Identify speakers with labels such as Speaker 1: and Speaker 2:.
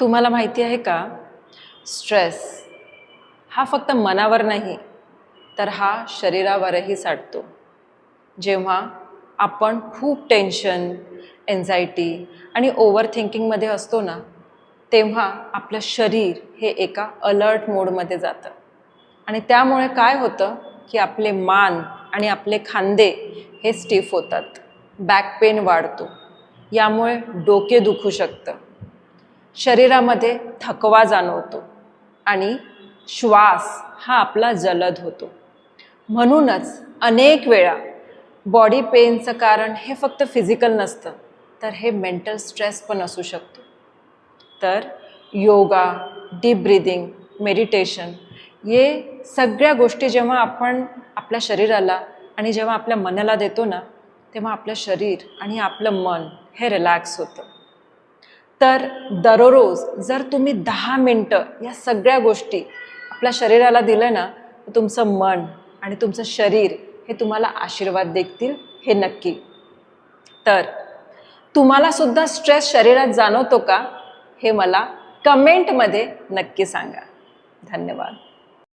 Speaker 1: तुम्हाला माहिती आहे का, स्ट्रेस हा फक्त मनावर नाही तर हा शरीरावरही साठतो. जेव्हा आपण खूप टेन्शन, एन्झायटी आणि ओव्हर थिंकिंगमध्ये असतो ना, तेव्हा आपलं शरीर हे एका अलर्ट मोडमध्ये जातं. आणि त्यामुळे काय होतं की आपले मान आणि आपले खांदे हे स्टिफ होतात, बॅक पेन वाढतो, यामुळे डोके दुखू शकतं, शरीरामध्ये थकवा जाणवतो आणि श्वास हा आपला जलद होतो. म्हणूनच अनेक वेळा बॉडी पेनचं कारण हे फक्त फिजिकल नसतं, तर हे मेंटल स्ट्रेस पण असू शकतो. तर योगा, डीप ब्रीदिंग, मेडिटेशन हे सगळ्या गोष्टी जेव्हा आपण आपल्या शरीराला आणि जेव्हा आपल्या मनाला देतो ना, तेव्हा आपलं शरीर आणि आपलं मन हे रिलॅक्स होतं. तर दररोज जर तुम्ही 10 मिनटं या सगळ्या गोष्टी आपल्या शरीराला दिलं ना, तर तुमचं मन आणि तुमचं शरीर हे तुम्हाला आशीर्वाद देतील, हे नक्की. तर तुम्हाला सुद्धा स्ट्रेस शरीरात जाणवतो का, हे मला कमेंटमध्ये नक्की सांगा. धन्यवाद.